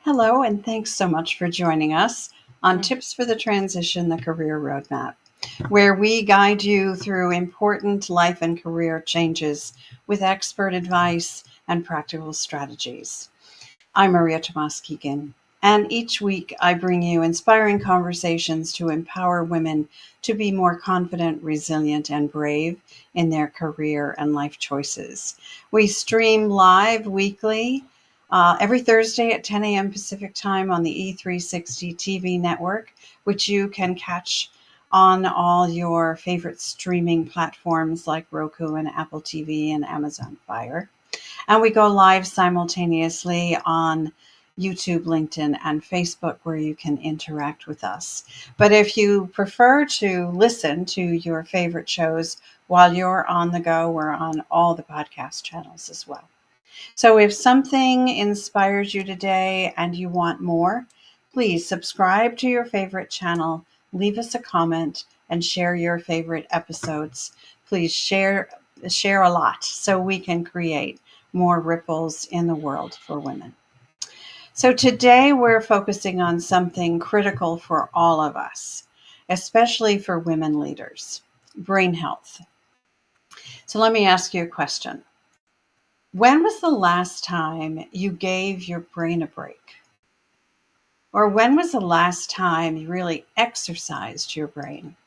Hello, and thanks so much for joining us on Tips for the Transition, the Career Roadmap, where we guide you through important life and career changes with expert advice and practical strategies. I'm María Tomás-Keegan, and each week I bring you inspiring conversations to empower women to be more confident, resilient, and brave in their career and life choices. We stream live weekly every Thursday at 10 a.m. Pacific Time on the E360 TV network, which you can catch on all your favorite streaming platforms like Roku and Apple TV and Amazon Fire. And we go live simultaneously on YouTube, LinkedIn, and Facebook, where you can interact with us. But if you prefer to listen to your favorite shows while you're on the go, we're on all the podcast channels as well. So if something inspires you today and you want more, please subscribe to your favorite channel, leave us a comment, and share your favorite episodes. Please share a lot so we can create more ripples in the world for women. So today we're focusing on something critical for all of us, especially for women leaders: brain health. So let me ask you a question. When was the last time you gave your brain a break? Or when was the last time you really exercised your brain?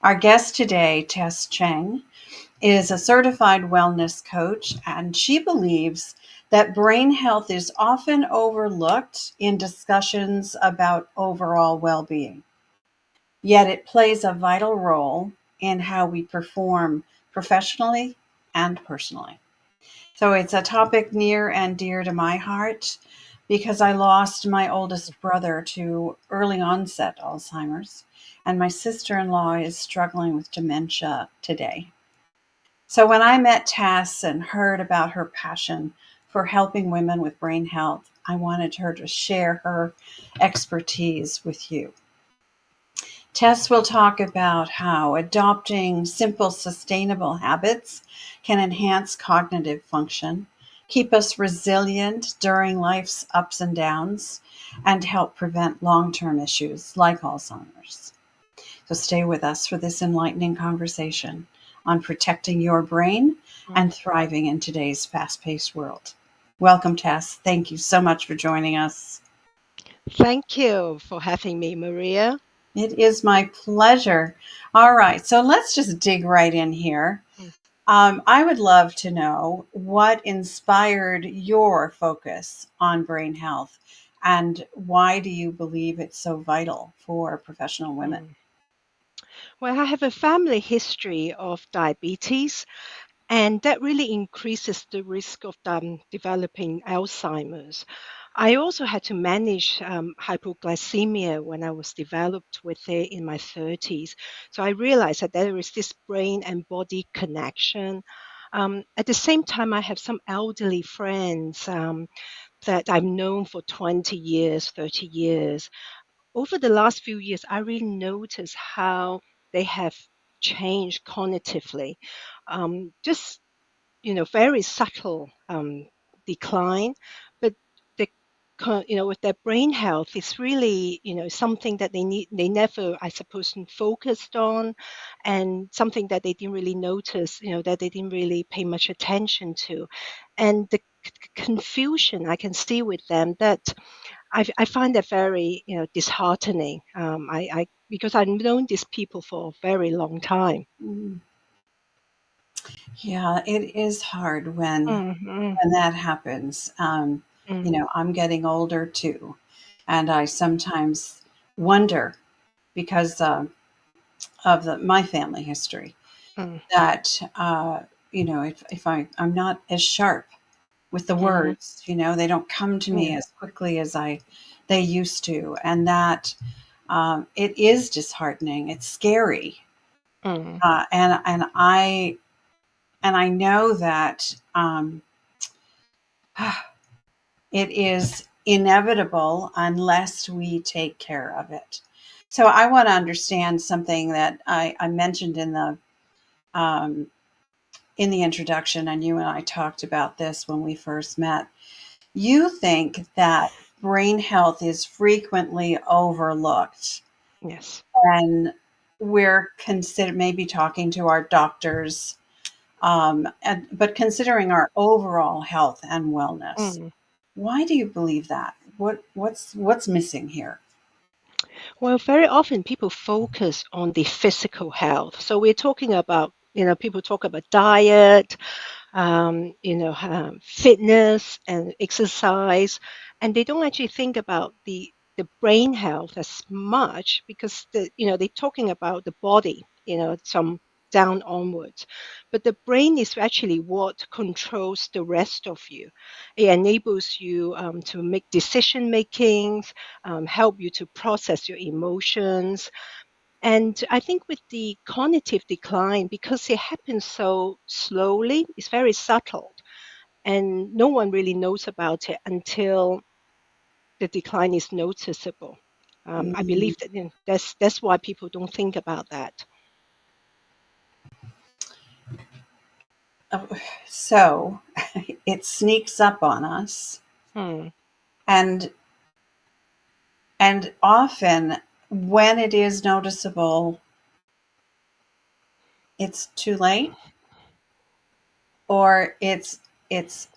Our guest today, Tess Cheng, is a certified wellness coach, and she believes that brain health is often overlooked in discussions about overall well-being. Yet it plays a vital role in how we perform professionally and personally. So it's a topic near and dear to my heart because I lost my oldest brother to early onset Alzheimer's, and my sister-in-law is struggling with dementia today. So when I met Tess and heard about her passion for helping women with brain health, I wanted her to share her expertise with you. Tess will talk about how adopting simple, sustainable habits can enhance cognitive function, keep us resilient during life's ups and downs, and help prevent long-term issues like Alzheimer's. So stay with us for this enlightening conversation on protecting your brain and thriving in today's fast-paced world. Welcome, Tess. Thank you so much for joining us. Thank you for having me, Maria. It is my pleasure. All right, so let's just dig right in here. I would love to know what inspired your focus on brain health, and why do you believe it's so vital for professional women? Well, I have a family history of diabetes, and that really increases the risk of developing Alzheimer's. I also had to manage hypoglycemia when I was developed with it in my 30s. So I realized that there is this brain and body connection. At the same time, I have some elderly friends that I've known for 20 years, 30 years. Over the last few years, I really noticed how they have changed cognitively. Just very subtle decline, but the with their brain health is really something that they never, I suppose, focused on, and something that they didn't really notice, that they didn't really pay much attention to, and the confusion I can see with them, that I find that very disheartening. I because I've known these people for a very long time. Mm. Yeah, it is hard when Mm-hmm. that happens. I'm getting older too, and I sometimes wonder, because of my family history, Mm-hmm. that if I'm not as sharp with the words, they don't come to me as quickly as they used to, and that it is disheartening. It's scary, Mm-hmm. and I know that it is inevitable unless we take care of it. So I want to understand something that I mentioned um, in the introduction, and you and I talked about this when we first met. You think that brain health is frequently overlooked. Yes. And we're maybe talking to our doctors, but considering our overall health and wellness. Mm. Why do you believe that? What's missing here? Well, very often people focus on the physical health. So we're talking about, people talk about diet, fitness and exercise, and they don't actually think about the brain health as much because they're talking about the body, some down onwards, but the brain is actually what controls the rest of you. It enables you to make decision makings, help you to process your emotions, and I think with the cognitive decline, because it happens so slowly, it's very subtle, and no one really knows about it until the decline is noticeable. I Mm, believe that that's why people don't think about that. so it sneaks up on us, Hmm. and often when it is noticeable, it's too late, or it's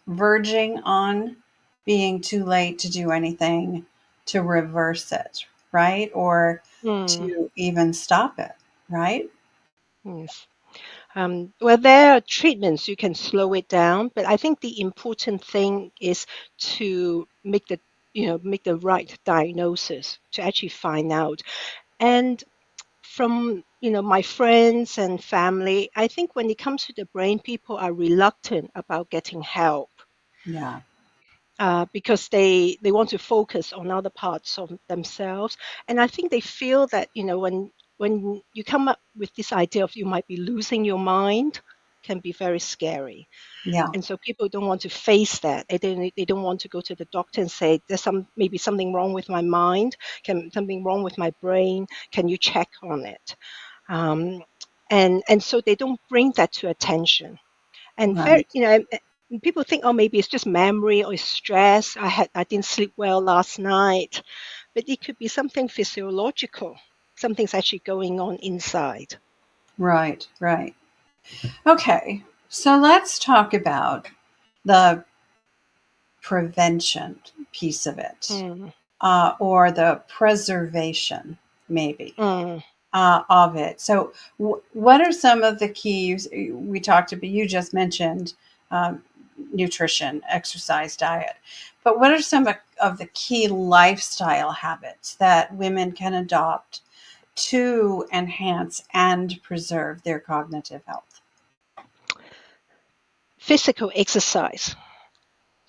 verging on being too late to do anything to reverse it, right? Or Hmm. to even stop it, right? Yes. Well, there are treatments you can slow it down, but I think the important thing is to make the right diagnosis to actually find out. And from my friends and family, I think when it comes to the brain, people are reluctant about getting help Yeah. because they want to focus on other parts of themselves, and I think they feel that when you come up with this idea of you might be losing your mind, can be very scary. Yeah. And so people don't want to face that. They don't want to go to the doctor and say there's maybe something wrong with my mind, something wrong with my brain, can you check on it? um, and so they don't bring that to attention. And Right. and people think, oh, maybe it's just memory or stress. I didn't sleep well last night, but it could be something physiological. Something's actually going on inside. Right. Right. Okay. So let's talk about the prevention piece of it, Mm, or the preservation, maybe, mm, of it. So, what are some of the keys we talked about? You just mentioned um, nutrition, exercise, diet, but what are some of the key lifestyle habits that women can adopt to enhance and preserve their cognitive health? Physical exercise.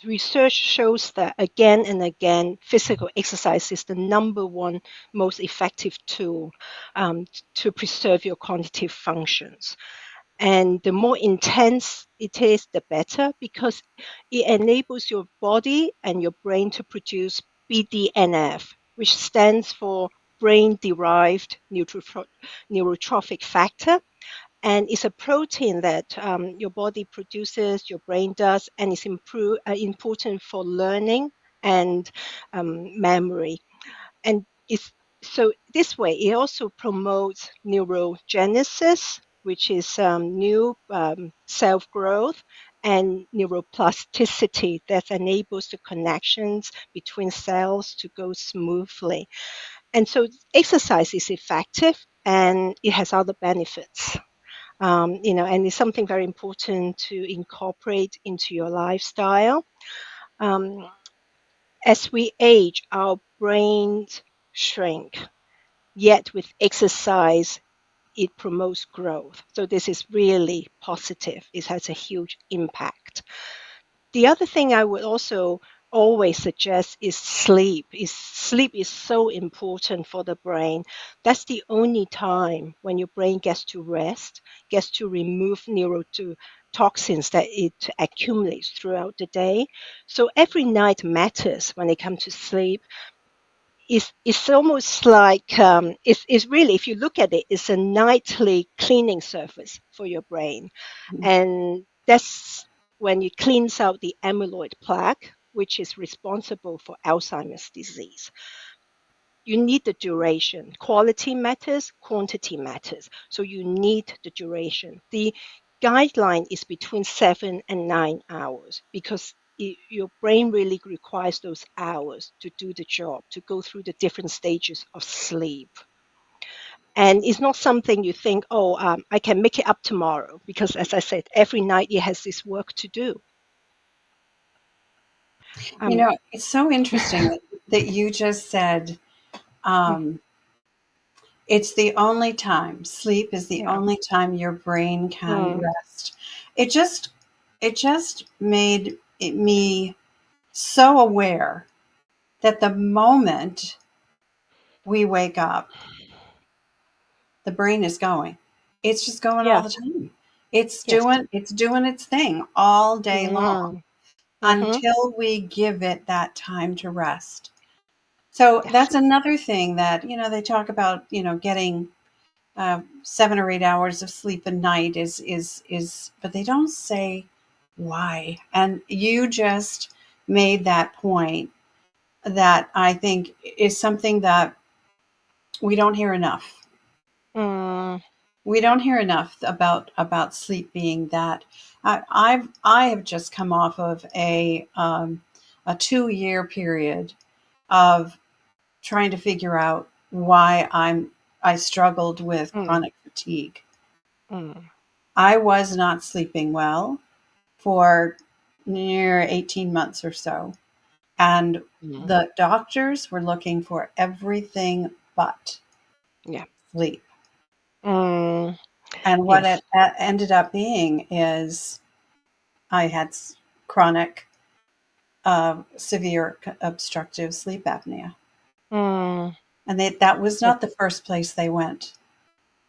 Research shows that again and again, physical exercise is the number one most effective tool to preserve your cognitive functions. And the more intense it is, the better, because it enables your body and your brain to produce BDNF, which stands for brain derived neurotrophic factor. And it's a protein that your body produces, your brain does, and it's important for learning and memory. And it's so this way it also promotes neurogenesis, which is new self growth, and neuroplasticity that enables the connections between cells to go smoothly. And so exercise is effective and it has other benefits. And it's something very important to incorporate into your lifestyle. um, as we age, our brains shrink. Yet with exercise, it promotes growth. So this is really positive. It has a huge impact. The other thing I would also always suggest is sleep. Sleep is so important for the brain. That's the only time when your brain gets to rest, gets to remove neurotoxins that it accumulates throughout the day. So every night matters when it comes to sleep. It's almost like it's really, if you look at it, it's a nightly cleaning surface for your brain, and that's when you cleans out the amyloid plaque, which is responsible for Alzheimer's disease. You need the duration. Quality matters, quantity matters. So you need the duration. The guideline is between 7 and 9 hours because your brain really requires those hours to do the job, to go through the different stages of sleep. And it's not something you think, I can make it up tomorrow, because as I said, every night it has this work to do. It's so interesting that you just said it's the only time, sleep is the Yeah. only time your brain can rest. It just made me so aware that the moment we wake up, the brain is going. It's just going all Yeah. the time. It's Yes. doing its thing all day long Mm-hmm. until we give it that time to rest. So Yes. that's another thing that, they talk about, getting 7 or 8 hours of sleep a night is, but they don't say why. And you just made that point that I think is something that we don't hear enough. Mm, We don't hear enough about sleep being that. I have just come off of a 2-year period of trying to figure out why I struggled with mm, chronic fatigue. mm, I was not sleeping well for near 18 months or so, and mm, the doctors were looking for everything but yeah. sleep. Mm, And what yes. it ended up being is I had chronic, severe obstructive sleep apnea. Mm, And that was yeah. not the first place they went.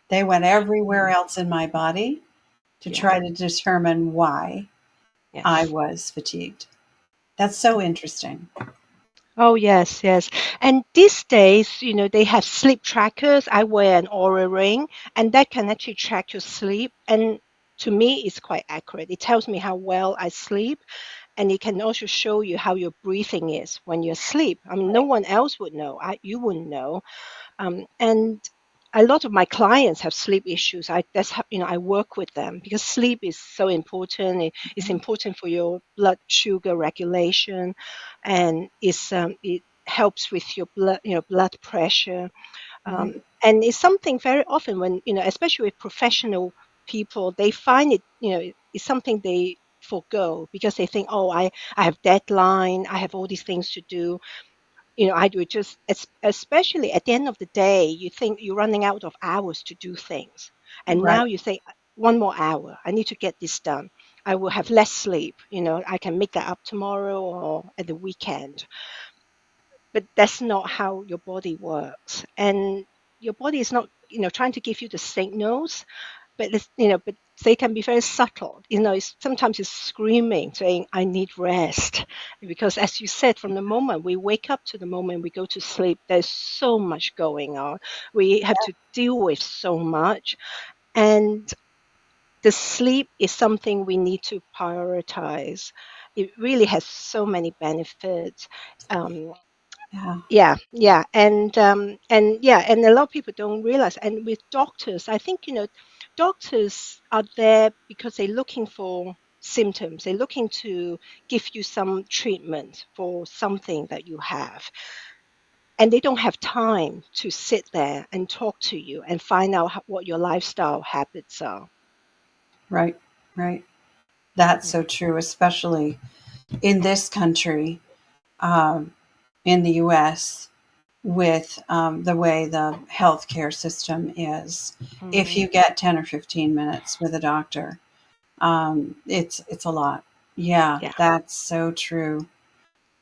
They went everywhere Mm, else in my body to yeah. try to determine why I Yes. was fatigued. That's so interesting. Oh, yes, yes. And these days, they have sleep trackers. I wear an Aura ring, and that can actually track your sleep. And to me, it's quite accurate. It tells me how well I sleep, and it can also show you how your breathing is when you're asleep. I mean, no Right. one else would know. You wouldn't know. And a lot of my clients have sleep issues. That's how, I work with them because sleep is so important. It's important for your blood sugar regulation, and it helps with your blood pressure. Right. And it's something very often when especially with professional people, they find it it's something they forgo because they think, oh, I have deadline, I have all these things to do. I would just, especially at the end of the day, you think you're running out of hours to do things. And Right. now you think, one more hour, I need to get this done. I will have less sleep. I can make that up tomorrow or at the weekend. But that's not how your body works. And your body is not, trying to give you the signals, but but they can be very subtle. Sometimes it's screaming, saying, "I need rest," because as you said, from the moment we wake up to the moment we go to sleep, there's so much going on. We have to deal with so much, and the sleep is something we need to prioritize. It really has so many benefits. Um, Yeah. yeah, and a lot of people don't realize. And with doctors, I think doctors are there because they're looking for symptoms. They're looking to give you some treatment for something that you have, and they don't have time to sit there and talk to you and find out what your lifestyle habits are. Right. Right. That's Yeah. so true, especially in this country, um, in the US, with the way the healthcare system is. If Mm, you get 10 or 15 minutes with a doctor, it's a lot. Yeah, yeah. that's so true.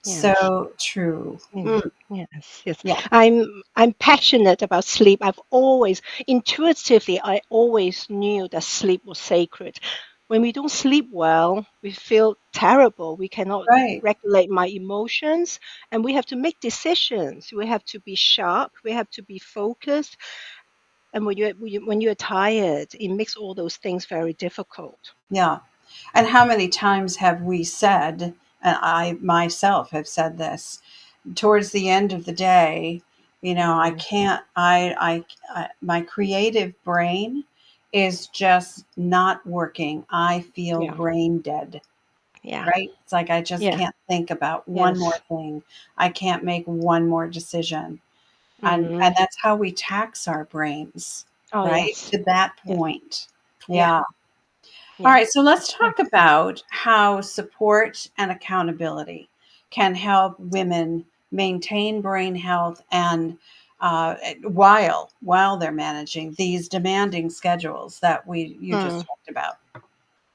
Yes. So true. Mm, yes, yes. Yeah. I'm passionate about sleep. I've always intuitively I always knew that sleep was sacred. When we don't sleep well, we feel terrible. We cannot Right. regulate my emotions, and we have to make decisions. We have to be sharp. We have to be focused. And when you're tired, it makes all those things very difficult. Yeah. And how many times have we said and I myself have said this, towards the end of the day, I can't, my creative brain is just not working. I feel Yeah. brain dead, Yeah. right? It's like I just Yeah. can't think about one more Yes. thing. I can't make one more decision. And Mm. that's how we tax our brains, Oh, right? yes. To that Yeah. point. Yeah. Yeah. All Yeah. right, so let's Mm. talk about how support and accountability can help women maintain brain health and while they're managing these demanding schedules that you just Mm. talked about.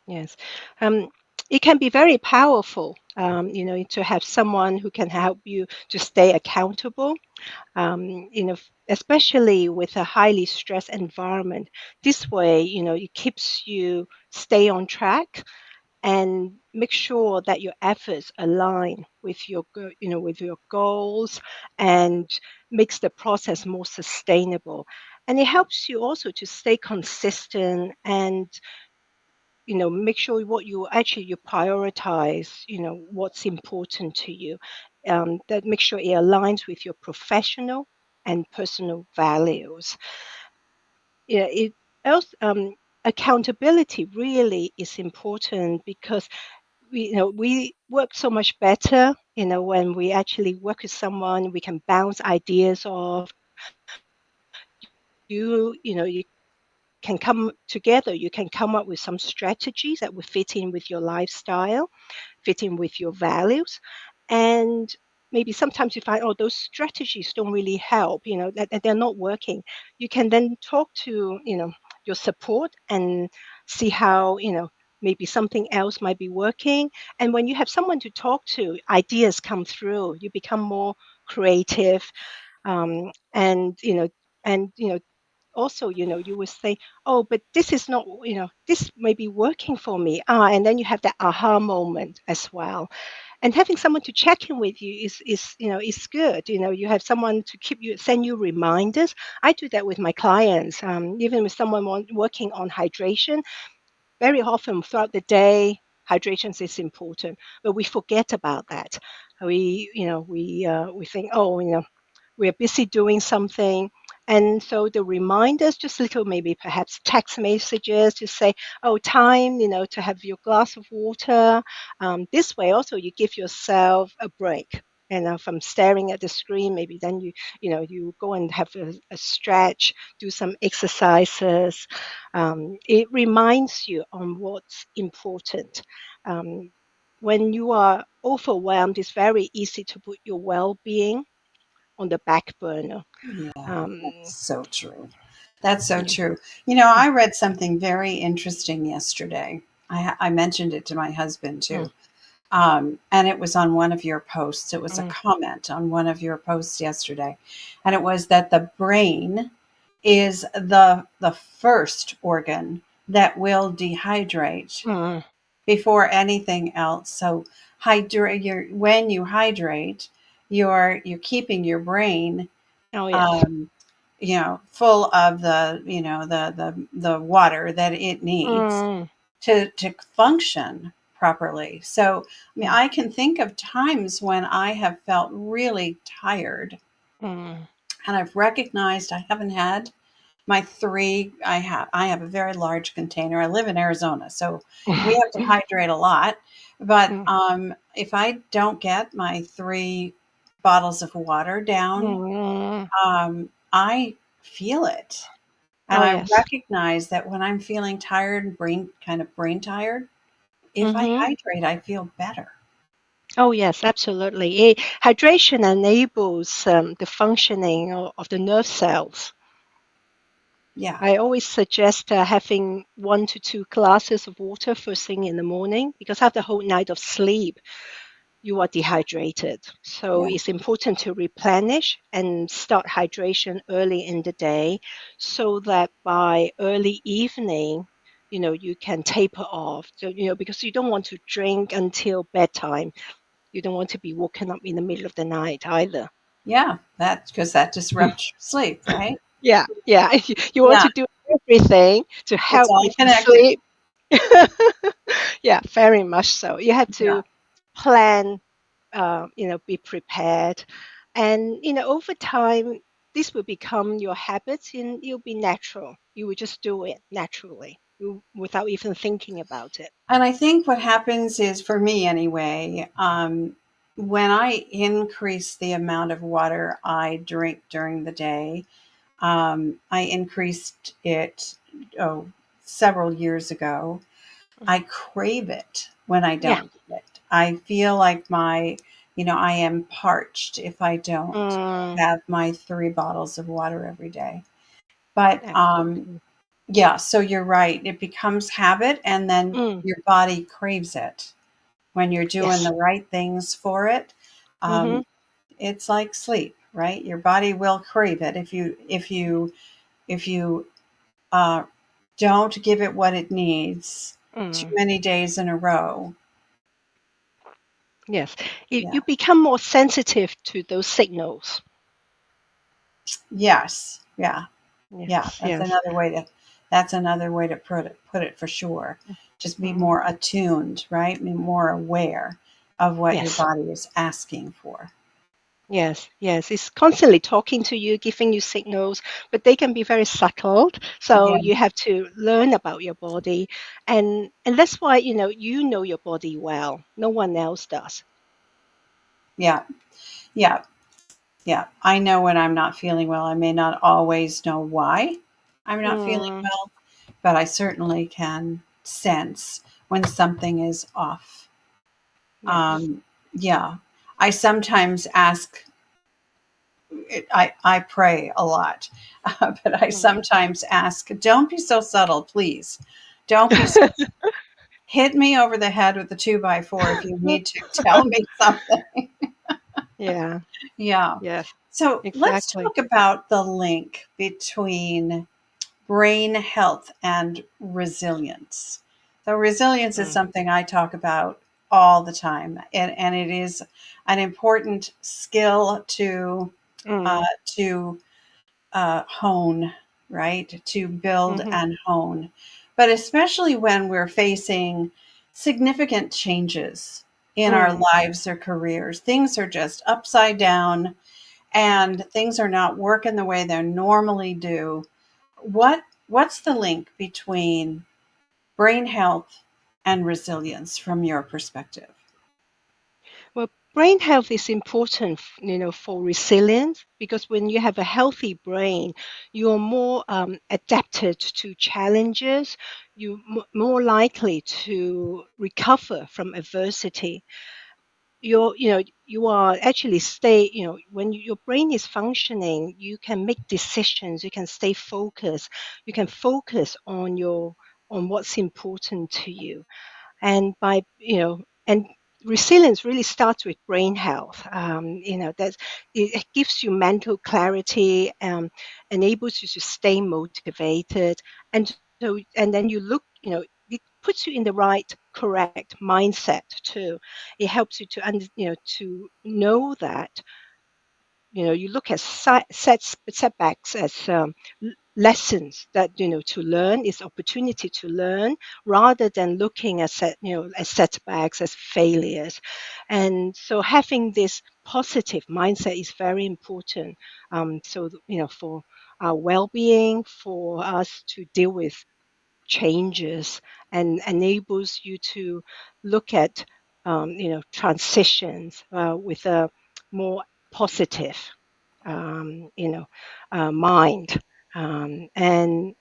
Yes. Um, it can be very powerful, to have someone who can help you to stay accountable, especially with a highly stressed environment. This way, it keeps you stay on track and make sure that your efforts align with with your goals, and makes the process more sustainable. And it helps you also to stay consistent, and make sure what you prioritize, what's important to you, that make sure it aligns with your professional and personal values. Yeah, it else accountability really is important, because we work so much better, when we actually work with someone we can bounce ideas off. You can come together, you can come up with some strategies that will fit in with your lifestyle, fit in with your values. And maybe sometimes you find, oh, those strategies don't really help, that they're not working. You can then talk to, your support, and see how, maybe something else might be working. And when you have someone to talk to, ideas come through, you become more creative. And also, you will say, oh, but this is not, this may be working for me, and then you have that aha moment as well. And having someone to check in with you is good. You have someone to keep you, send you reminders. I do that with my clients, even with someone working on hydration. Very often throughout the day, hydration is important, but we forget about that. We think, oh, we're busy doing something. And so the reminders, just little, maybe perhaps text messages to say, oh, time, to have your glass of water. This way also you give yourself a break. From staring at the screen, maybe then you go and have a stretch, do some exercises. It reminds you on what's important. Um, when you are overwhelmed, it's very easy to put your well-being on the back burner. Yeah, that's Um, so true. That's so yeah. true. I read something very interesting yesterday. I mentioned it to my husband Mm, too. And it was on one of your posts. It was a mm, comment on one of your posts yesterday. And it was that the brain is the first organ that will dehydrate mm. before anything else. So when you hydrate, you're keeping your brain Oh, yes. um, full of the water that it needs Mm, to function properly. So, I mean, mm, I can think of times when I have felt really tired, mm. and I've recognized I haven't had my three. I have a very large container. I live in Arizona, so we have to hydrate a lot. But Mm, if I don't get my 3 bottles of water down, mm. I feel it. And Oh, I yes. recognize that when I'm feeling tired and brain tired, if I Hmm. hydrate, I feel better. Oh, yes, absolutely. Hydration enables the functioning of the nerve cells. Yeah. I always suggest having 1 to 2 glasses of water first thing in the morning, because after the whole night of sleep, you are dehydrated. So Yeah. it's important to replenish and start hydration early in the day, so that by early evening, you can taper off. So, because you don't want to drink until bedtime. You don't want to be woken up in the middle of the night either. Yeah. Because that disrupts your sleep, right? Yeah, yeah. You want Yeah. to do everything to It's help all with the connected. sleep. Yeah, very much so. You have Yeah. to plan, be prepared. And, over time, this will become your habits and it'll be natural. You will just do it naturally without even thinking about it. And I think what happens is, for me anyway, when I increase the amount of water I drink during the day, I increased it several years ago. I crave it when I Yeah. don't get it. I feel like I am parched if I don't Mm, have my 3 bottles of water every day. But absolutely. yeah, so you're right. It becomes habit, and then Mm, your body craves it when you're doing yes. the right things for it. Mm-hmm. Um, it's like sleep, right? Your body will crave it if you uh, don't give it what it needs too Mm, many days in a row. yes. You Yeah. become more sensitive to those signals. Yes. Yeah. Yeah. Yes, That's yes. another way to. That's another way to put it for sure. Just be Mm, more attuned, right? Be more aware of what your yes. body is asking for. Yes, yes. It's constantly talking to you, giving you signals, but they can be very subtle. So Yeah. you have to learn about your body. And that's why, you know your body well. No one else does. Yeah. Yeah. Yeah. I know when I'm not feeling well. I may not always know why I'm not feeling Mm, well, but I certainly can sense when something is off. yes. Um, yeah. I sometimes ask, I pray a lot, but I Mm. sometimes ask, don't be so subtle, please. Don't be so, hit me over the head with a 2x4 if you need to. Tell me something. Yeah, Yeah. yes, So let's exactly. talk about the link between brain health and resilience. So, resilience is Mm, something I talk about all the time, and it is an important skill uh, mm, to hone, right? To build hmm and hone. But especially when we're facing significant changes in our mm. lives or careers, things are just upside down and things are not working the way they normally do. What's the link between brain health and resilience from your perspective? Well, brain health is important, for resilience because when you have a healthy brain, you're more adapted to challenges. You're more likely to recover from adversity. You are actually when your brain is functioning, you can make decisions. You can stay focused. You can focus on what's important to you. And and resilience really starts with brain health. That it gives you mental clarity, enables you to stay motivated, and then you look, it puts you in the right correct mindset too. It helps you to know that, you look at setbacks as lessons that, to learn, is opportunity to learn, rather than looking at as setbacks as failures. And so having this positive mindset is very important. For our well-being, for us to deal with changes, and enables you to look at transitions with a more positive mind. And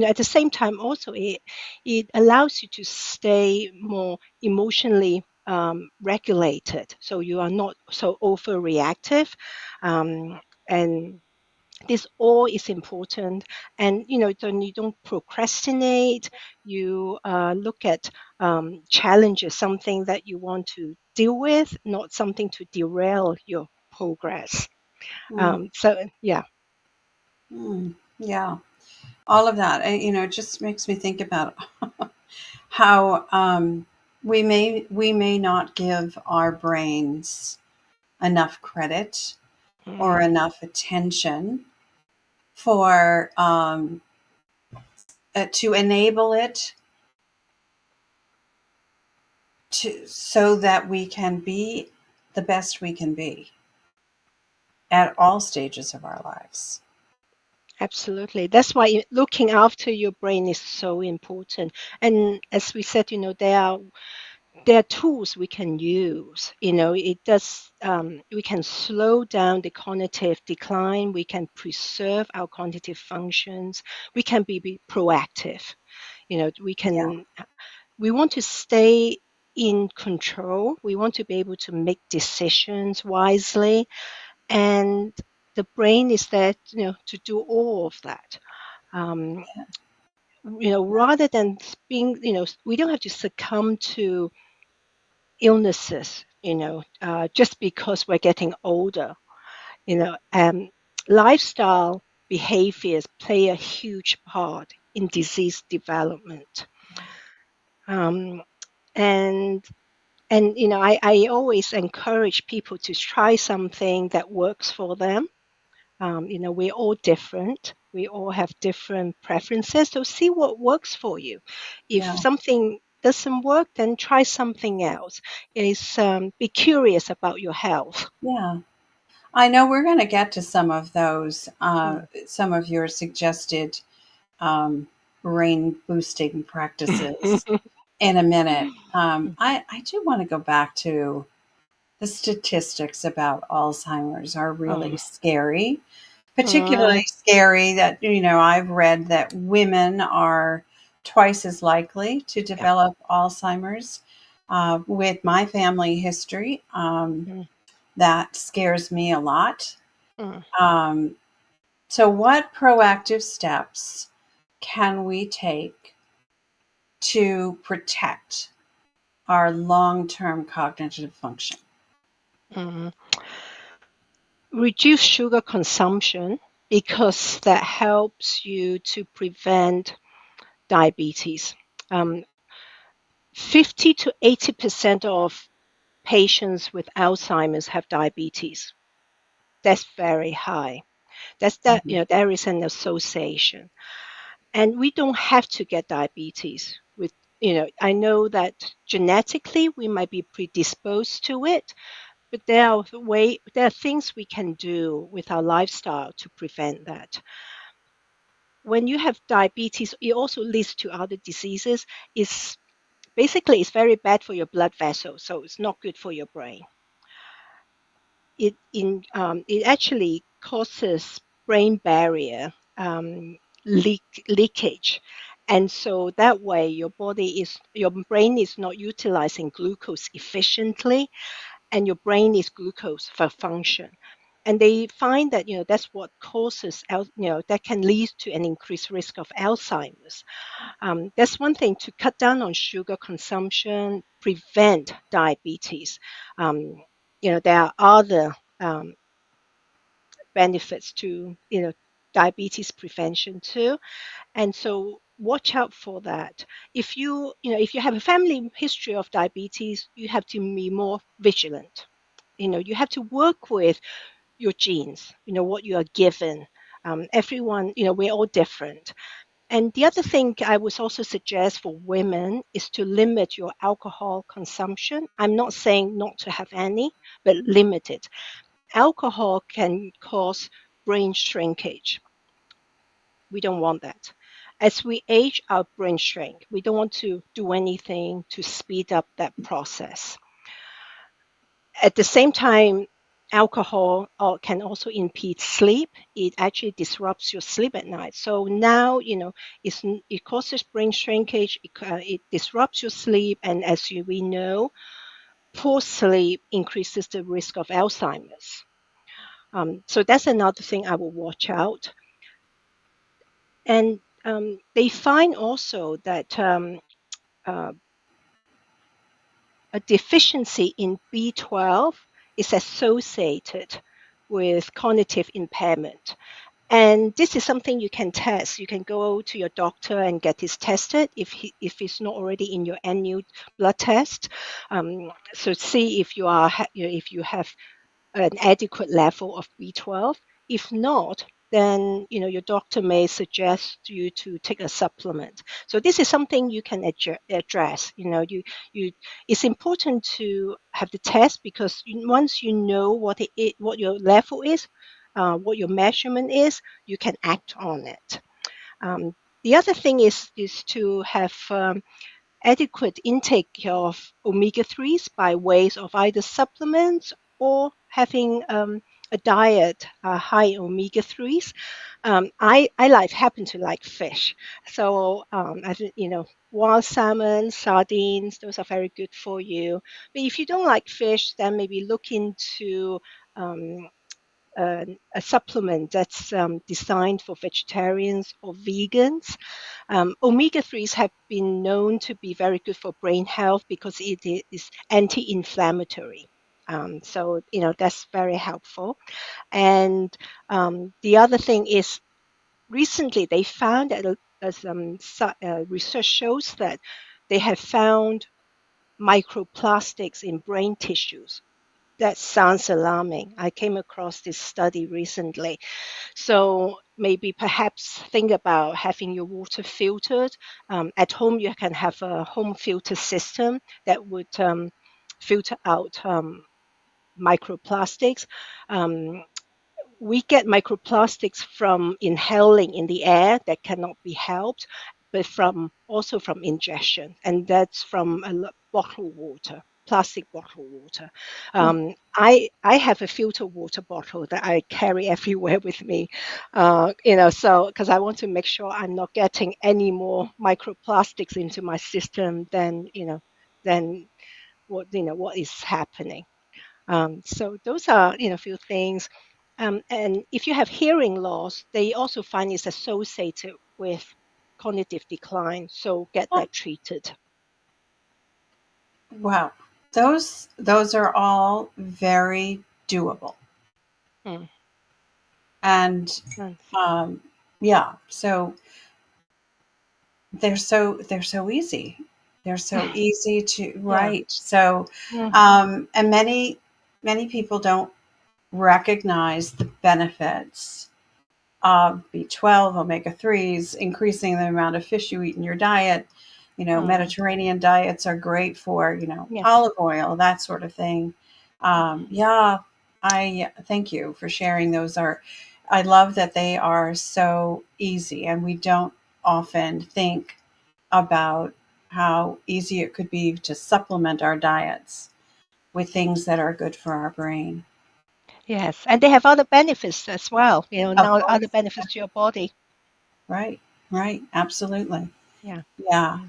at the same time also, it allows you to stay more emotionally regulated, so you are not so overreactive. And this all is important. And then you don't procrastinate. You look at challenges, something that you want to deal with, not something to derail your progress. Mm, So yeah. yeah, all of that. It just makes me think about how we may not give our brains enough credit or Mm, enough attention for to enable it so that we can be the best we can be at all stages of our lives. Absolutely. That's why looking after your brain is so important. And as we said, there are tools we can use. We can slow down the cognitive decline. We can preserve our cognitive functions. We can be proactive. Yeah, We want to stay in control. We want to be able to make decisions wisely, and the brain is there, to do all of that. Um, Rather than being, we don't have to succumb to illnesses, just because we're getting older. You know, um, Lifestyle behaviors play a huge part in disease development. Um, and I always encourage people to try something that works for them. We're all different. We all have different preferences. So see what works for you. If yeah, something doesn't work, then try something else. Be curious about your health. yeah. I know we're going to get to some of those, Mm. some of your suggested um, brain boosting practices in a minute. I do want to go back to the statistics about Alzheimer's are really Oh, scary, uh, particularly scary that, I've read that women are twice as likely to yeah. develop Alzheimer's. With my family history, Mm, that scares me a lot. mm, Um, so, what proactive steps can we take to protect our long term cognitive function? mm. Reduce sugar consumption because that helps you to prevent diabetes. Um, 50 to 80% of patients with Alzheimer's have diabetes. That's very high. Mhm. There is an association. And we don't have to get diabetes I know that genetically we might be predisposed to it, but there are things we can do with our lifestyle to prevent that. When you have diabetes, it also leads to other diseases. It's very bad for your blood vessels, so it's not good for your brain. It actually causes brain barrier leakage, and so that way your brain is not utilizing glucose efficiently, and your brain is glucose for function. And they find that that's what that can lead to an increased risk of Alzheimer's. That's one thing, to cut down on sugar consumption, prevent diabetes. Um, there are other um, benefits to diabetes prevention too, and so watch out for that. If you have a family history of diabetes, you have to be more vigilant. You have to work with your genes, what you are given. Everyone, we're all different. And the other thing I would also suggest for women is to limit your alcohol consumption. I'm not saying not to have any, but limit it. Alcohol can cause brain shrinkage. We don't want that. As we age, our brain shrink. We don't want to do anything to speed up that process. At the same time, alcohol can also impede sleep. It actually disrupts your sleep at night. So now, it causes brain shrinkage. It disrupts your sleep, and we know, poor sleep increases the risk of Alzheimer's. So that's another thing I will watch out. And they find also that uh, a deficiency in B12 is associated with cognitive impairment. And this is something you can test. You can go to your doctor and get this tested if it's not already in your annual blood test. So see if if you have an adequate level of B12. If not, then your doctor may suggest you to take a supplement. So this is something you can address. It's important to have the test, because once you know what your level is, what your measurement is, you can act on it. The other thing is to have adequate intake of omega-3s by ways of either supplements or having a diet high omega-3s. I happen to like fish, so I think wild salmon, sardines, those are very good for you. But if you don't like fish, then maybe look into um, a supplement that's designed for vegetarians or vegans. Omega-3s have been known to be very good for brain health because it is anti-inflammatory. So that's very helpful. And the other thing is, recently they found that research shows that they have found microplastics in brain tissues. That sounds alarming. I came across this study recently. So maybe perhaps think about having your water filtered. At home, you can have a home filter system that would filter out microplastics. Um, we get microplastics from inhaling in the air that cannot be helped, but also from ingestion, and that's from bottled water, plastic bottled water. I have a filtered water bottle that I carry everywhere with me, so because I want to make sure I'm not getting any more microplastics into my system than what is happening. So those are a few things. And if you have hearing loss, they also find it's associated with cognitive decline. So get that treated. Wow. Those are all very doable. Mm. And Mm. yeah, so they're so easy. They're so easy to Yeah. write. So and many people don't recognize the benefits of B12, omega-3s, increasing the amount of fish you eat in your diet. Mediterranean diets are great for, Yes. olive oil, that sort of thing. Yeah, I thank you for sharing. I love that they are so easy, and we don't often think about how easy it could be to supplement our diets with things that are good for our brain. Yes. And they have other benefits as well, Of now other course. benefits to your body. Right, right, absolutely. Yeah. Yeah. Yeah.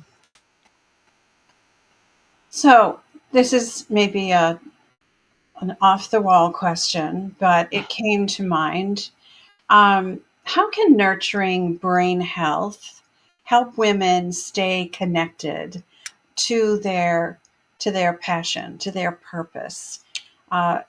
So this is maybe an off the wall question, but it came to mind. How can nurturing brain health help women stay connected to their passion, to their purpose,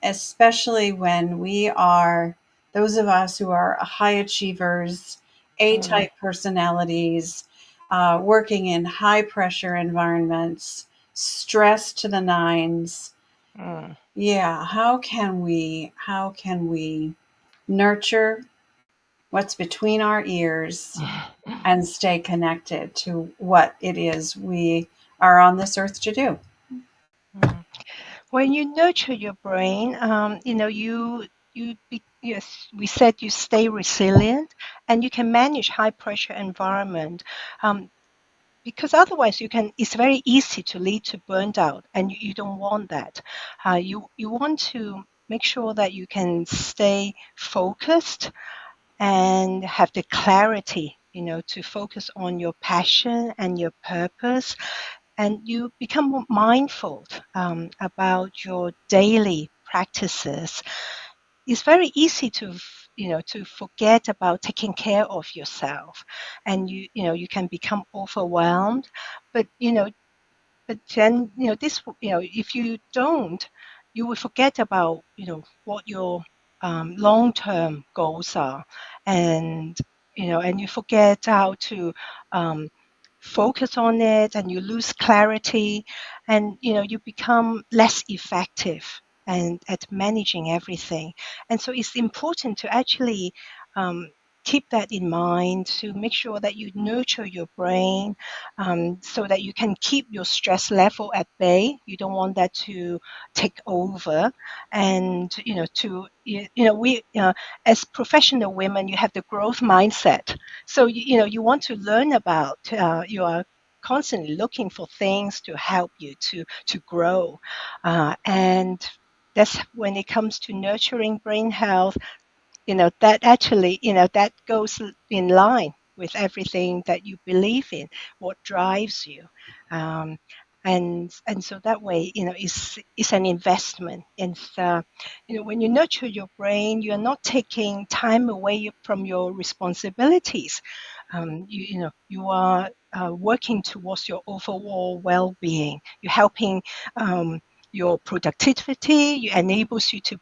especially when we are those of us who are high achievers, A-type personalities, working in high pressure environments, stress to the nines. Mm. Yeah, how can we nurture what's between our ears and stay connected to what it is we are on this earth to do? Mm. When you nurture your brain, yes, we said you stay resilient and you can manage high pressure environment. Because otherwise it's very easy to lead to burnt out, and you don't want that. You want to make sure that you can stay focused and have the clarity, to focus on your passion and your purpose, and you become more mindful about your daily practices. It's very easy to forget about taking care of yourself, and you can become overwhelmed. But then if you don't, you will forget about what your long-term goals are, and and you forget how to um, focus on it, and you lose clarity, and you become less effective and at managing everything. And so it's important to actually keep that in mind, to make sure that you nurture your brain, so that you can keep your stress level at bay. You don't want that to take over. And we as professional women, you have the growth mindset. So you want to learn about, you are constantly looking for things to help you to grow, and that's when it comes to nurturing brain health. That actually, that goes in line with everything that you believe in, what drives you. um, and so that way, it's an investment. And when you nurture your brain, you're not taking time away from your responsibilities. You are working towards your overall well-being. You're helping your productivity. It enables you to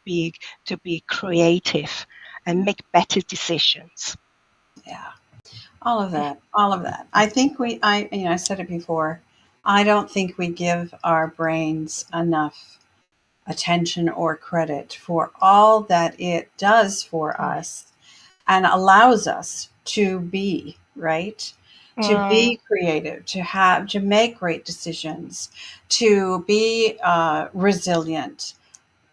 be creative and make better decisions. Yeah. All of that. All of that. I think I said it before. I don't think we give our brains enough attention or credit for all that it does for Mm. us and allows us to be, right? To Mm, be creative, to make great decisions, to be resilient,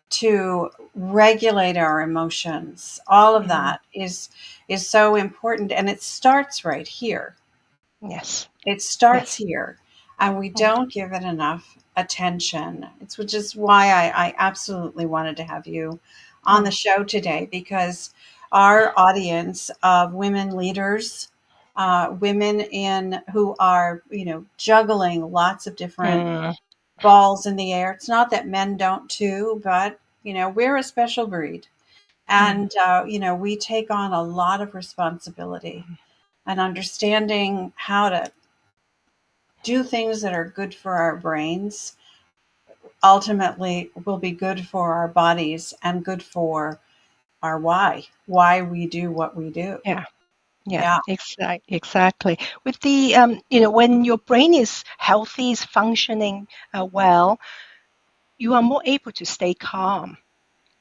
to regulate our emotions. All of mm, that is so important, and it starts right here. yes, It starts yes. here, and we Mm, don't give it enough attention. It's which is why I absolutely wanted to have you on the mm, show today, because our audience of women leaders, women in who are juggling lots of different mm, balls in the air. It's not that men don't too, but we're a special breed, mm, and we take on a lot of responsibility, and understanding how to do things that are good for our brains ultimately will be good for our bodies and good for our why we do what we do. yeah, yeah, Yeah. exactly. With the, when your brain is healthy, is functioning well, you are more able to stay calm.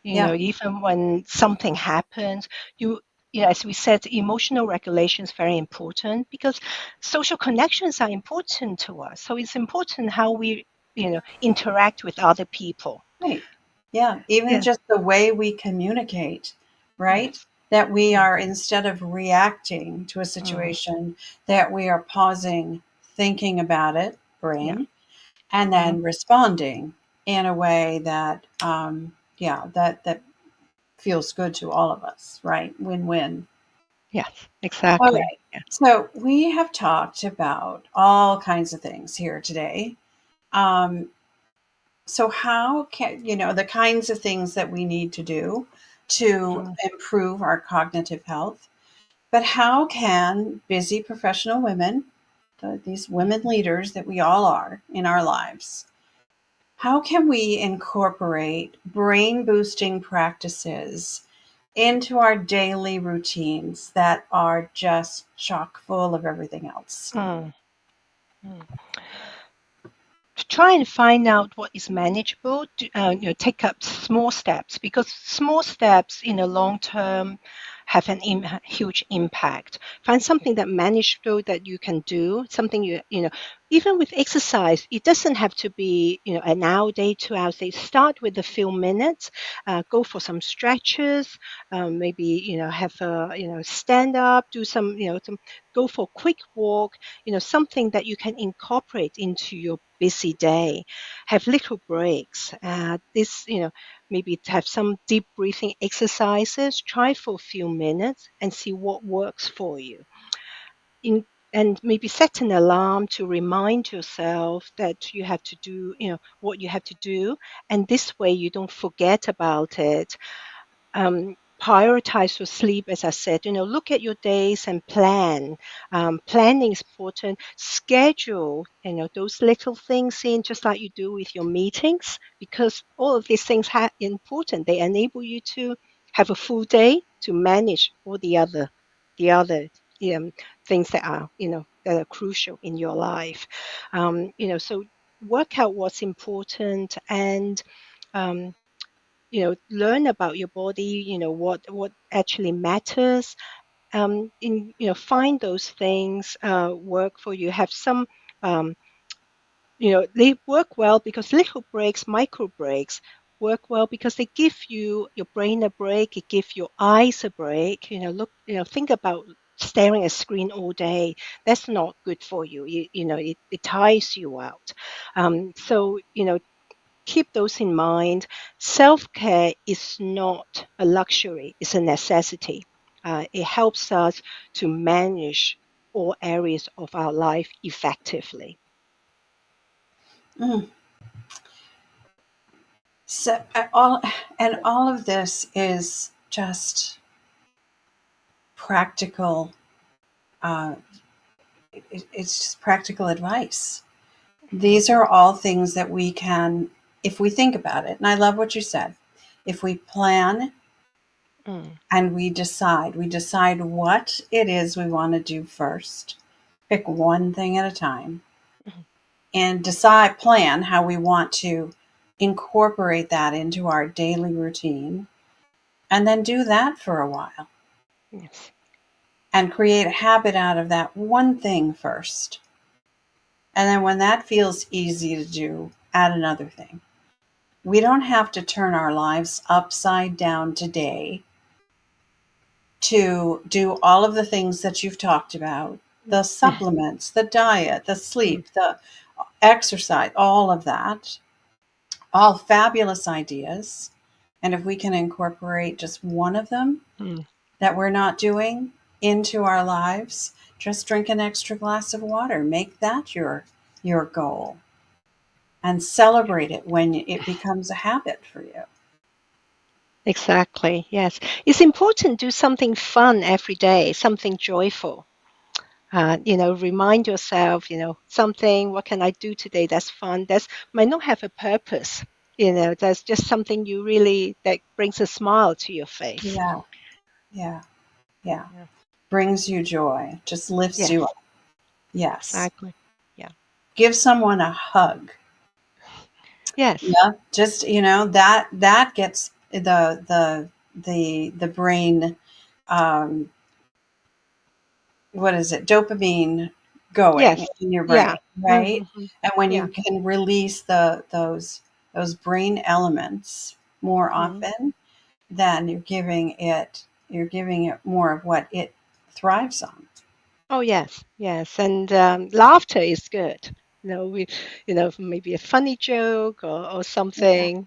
Yeah. Even when something happens, you, as we said, emotional regulation is very important, because social connections are important to us. So it's important how we, interact with other people. Right. Yeah. Even Yeah. just the way we communicate, right? Yes. That we Mm, are, instead of reacting to a mm, situation, that we are pausing, thinking about it, yeah. brain, and Mm, then responding in a way that, that feels good to all of us, right? Win win. yes. All Exactly. right. Yeah. So we have talked about all kinds of things here today. Um, so how can, the kinds of things that we need to do to Mm, improve our cognitive health, but how can busy professional women, these women leaders that we all are in our lives, how can we incorporate brain boosting practices into our daily routines that are just chock full of everything else? mm, mm. To try and find out what is manageable, take up small steps, because small steps in the long term have huge impact. Find something that manageable, that you can do, something even with exercise, it doesn't have to be, an hour day, 2 hours day. Start with a few minutes, go for some stretches, maybe, have a, stand up, do go for a quick walk, something that you can incorporate into your busy day. Have little breaks. Maybe have some deep breathing exercises. Try for a few minutes and see what works for you. In, and maybe set an alarm to remind yourself that you have to do, what you have to do. And this way you don't forget about it. Prioritize your sleep, as I said. Look at your days and plan. Planning is important. Schedule, those little things in, just like you do with your meetings, because all of these things are important. They enable you to have a full day to manage all the other um, things that are crucial in your life. So work out what's important, and um, learn about your body, what actually matters, find those things work for you. Have some, um, they work well because little breaks, micro breaks, work well because they give your brain a break. It gives your eyes a break. Think about staring at a screen all day. That's not good for you. It tires you out. So keep those in mind. Self-care is not a luxury, it's a necessity. It helps us to manage all areas of our life effectively. Mm. So all of this is just practical. Uh, it's just practical advice. These are all things that we can, if we think about it. And I love what you said. If we plan Mm, and we decide what it is we want to do first. Pick one thing at a time mhm. and plan how we want to incorporate that into our daily routine, and then do that for a while Yes. and create a habit out of that one thing first. And then when that feels easy to do, add another thing. We don't have to turn our lives upside down today to do all of the things that you've talked about, the supplements, the diet, the Mm, sleep, the exercise, all of that, all fabulous ideas. And if we can incorporate just one of them mm. that we're not doing into our lives, just drink an extra glass of water. Make that your goal and celebrate it when it becomes a habit for you. Exactly. Yes. It's important to do something fun every day, something joyful. Remind yourself, something, what can I do today that's fun? That might not have a purpose. That's just something that brings a smile to your face. Yeah, yeah, yeah. Yeah. Brings you joy, just lifts you Yes, up. Yes. exactly. Yeah. Give someone a hug. Yes. Yeah. Just, that gets the brain, um, what is it? Dopamine going Yes. in your brain, Yeah. right? Mm-hmm. And when Yeah. you can release those brain elements more Mm. often, then you're giving it more of what it thrives on. Oh, yes. Yes. And laughter is good. Maybe a funny joke or Yeah. something,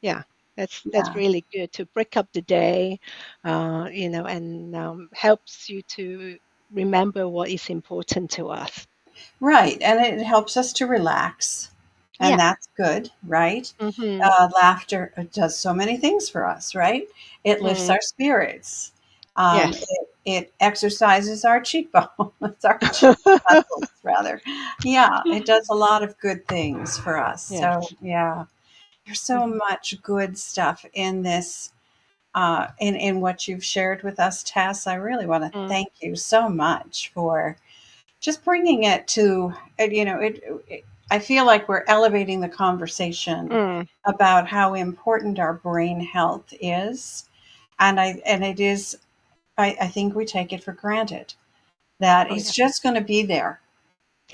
Yeah. That's Yeah. really good to break up the day, and helps you to remember what is important to us. Right. And it helps us to relax. And Yeah. that's good, right? Mm-hmm. Laughter does so many things for us, right? It lifts Mm. our spirits. Yes. It exercises our cheekbones, our cheek muscles, rather. Yeah, it does a lot of good things for us. So, Yes. yeah, there's so Mm-hmm. much good stuff in this, in what you've shared with us, Tess. I really want to Mm. thank you so much for just bringing it to, I feel like we're elevating the conversation Mm. about how important our brain health is. And it is, I think we take it for granted that Oh, it's yeah. just going to be there.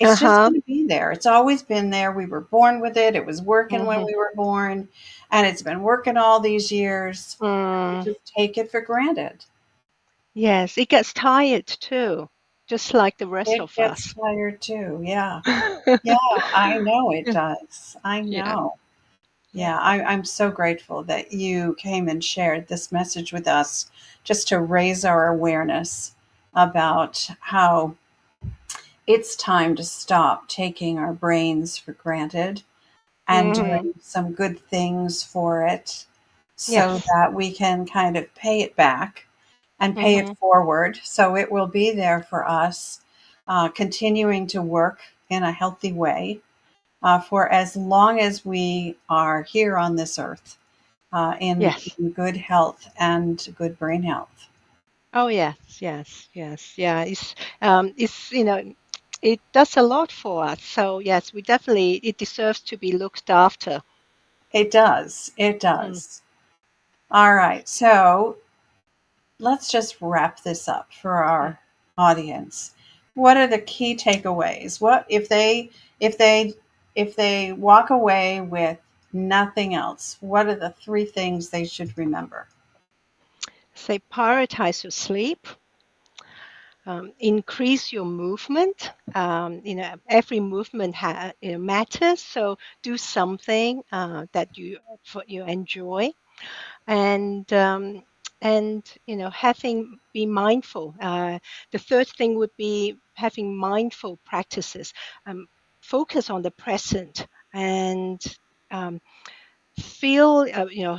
It's just Uh-huh. going to be there. It's always been there. We were born with it. It was working when Mm-hmm. we were born, and it's been working all these years. We Mm. just take it for granted. Yes, it gets tired too, just like the rest It of gets us. tired too. Yeah. Yeah, I know it does. I Yeah. know. Yeah. Yeah, I'm so grateful that you came and shared this message with us just to raise our awareness about how it's time to stop taking our brains for granted and Hmm. doing some good things for it so Yes. that we can kind of pay it back and pay it Hmm. forward so it will be there for us, continuing to work in a healthy way for as long as we are here on this earth, Yes. in good health and good brain health. Oh, yes. Yes. Yes. Yeah. It does a lot for us. So yes, it deserves to be looked after. It does. It Mm. does. All right. So let's just wrap this up for our audience. What are the key takeaways? What if they walk away with nothing else? What are the three things they should remember? Say prioritize your sleep. Increase your movement. Every movement matters. So do something that you enjoy, and having be mindful. The third thing would be having mindful practices. Focus on the present and um, feel,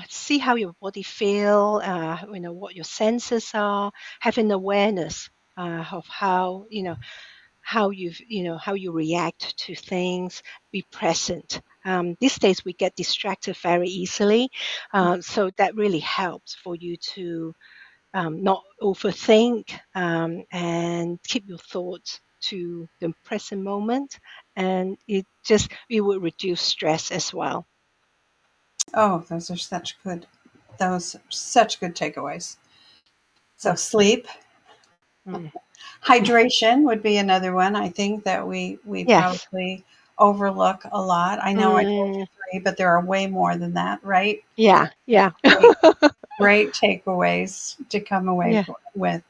see how your body feel, what your senses are, having awareness of how you react to things, be present. These days we get distracted very easily, so that really helps for you to not overthink, and keep your thoughts to the present moment, and it will reduce stress as well. Oh, those are such good takeaways. So Mm, sleep, mm. hydration would be another one. I think that we Yes. probably overlook a lot. I know I told you Mm, three, but there are way more than that, right? yeah, yeah. Great, great takeaways to come away Yeah, with.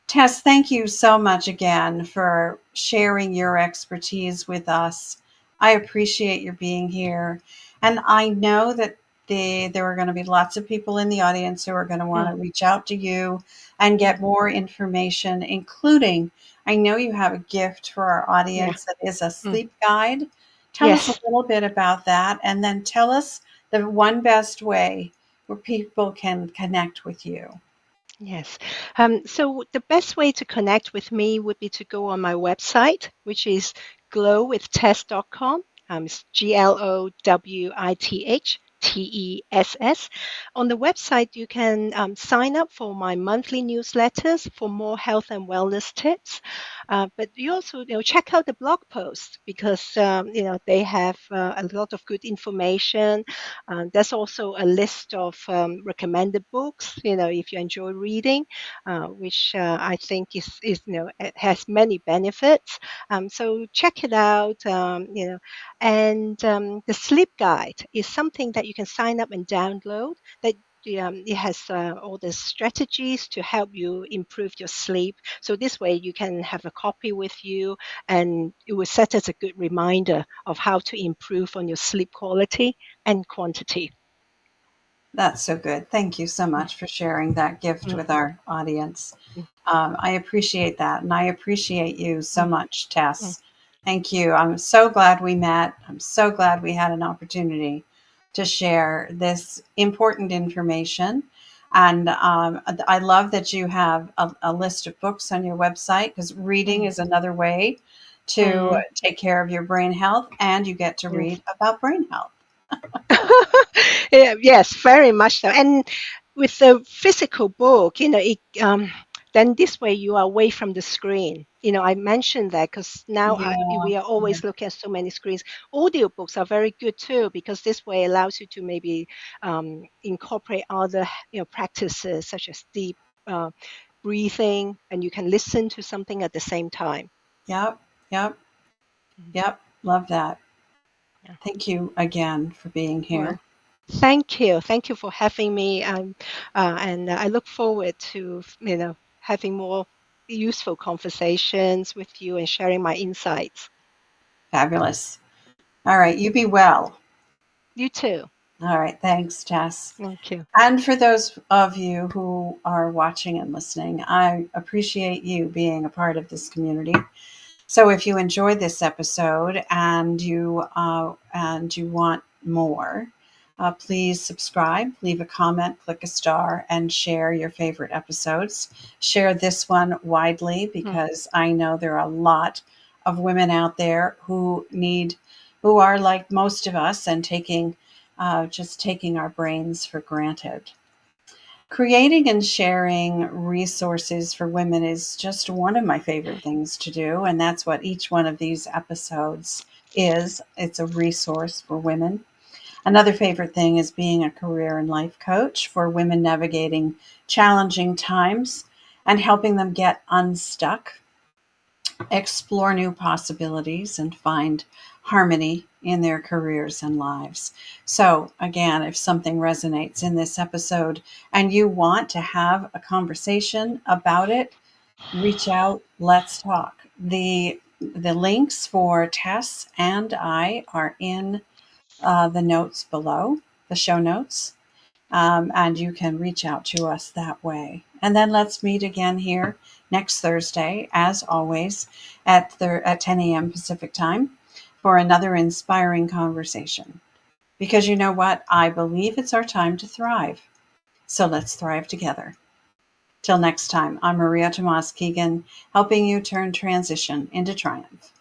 Tess, thank you so much again for sharing your expertise with us. I appreciate your being here. And I know that there are going to be lots of people in the audience who are going to want mm, to reach out to you and mm, get more information, including I know you have a gift for our yeah. audience that is a Mm. sleep guide. Tell us a Yes. little bit about that, and then tell us the one best way where people can connect with you. Yes. So the best way to connect with me would be to go on my website, which is glowwithtess.com. It's GLOWITHTESS. On the website, you can sign up for my monthly newsletters for more health and wellness tips. But you also, check out the blog posts because they have a lot of good information. There's also a list of recommended books, if you enjoy reading, which I think it has many benefits. So check it out, and the sleep guide is something that you can sign up and download that it has all the strategies to help you improve your sleep. So this way you can have a copy with you, and it will set as a good reminder of how to improve on your sleep quality and quantity. That's so good. Thank you so Mm, much for sharing that gift mm, with our audience. mm, I appreciate that. And I appreciate you so mm, much, mm. Tess. Thank you. I'm so glad we met. I'm so glad we had an opportunity to share this important information. And I love that you have a list of books on your website because reading Mm, is another way to mm, take care of your brain health, and you get to yes. read about brain health. Yeah, yes, very much so. And with the physical book, then this way you are away from the screen. I mentioned that because now Yeah. we are always looking at so many screens. Audiobooks are very good too because this way allows you to maybe incorporate other practices such as deep uh, breathing, and you can listen to something at the same time. Yep. Yep. Mhm. Yep. Love that. Yeah. Thank you again for being Well, here. thank you. Thank you for having me. And I look forward to, having more useful conversations with you and sharing my insights. Fabulous. All right. You be well. You too. All right. Thanks, Tess. Thank you. And for those of you who are watching and listening, I appreciate you being a part of this community. So if you enjoyed this episode and you want more, please subscribe, leave a comment, click a star, and share your favorite episodes. Share this one widely Mm, because I know there are a lot of women out there who are like most of us and taking our brains for granted. Creating and sharing resources for women is just one of my favorite things to do. And that's what each one of these episodes is. It's a resource for women. Another favorite thing is being a career and life coach for women navigating challenging times and helping them get unstuck, explore new possibilities, and find harmony in their careers and lives. So, again, if something resonates in this episode and you want to have a conversation about it, reach out, let's talk. The links for Tess and I are in the notes below, the show notes, and you can reach out to us that way. And then let's meet again here next Thursday, as always, at 10 a.m. Pacific time for another inspiring conversation. Because you know what? I believe it's our time to thrive. So let's thrive together. Till next time, I'm María Tomás-Keegan, helping you turn transition into triumph.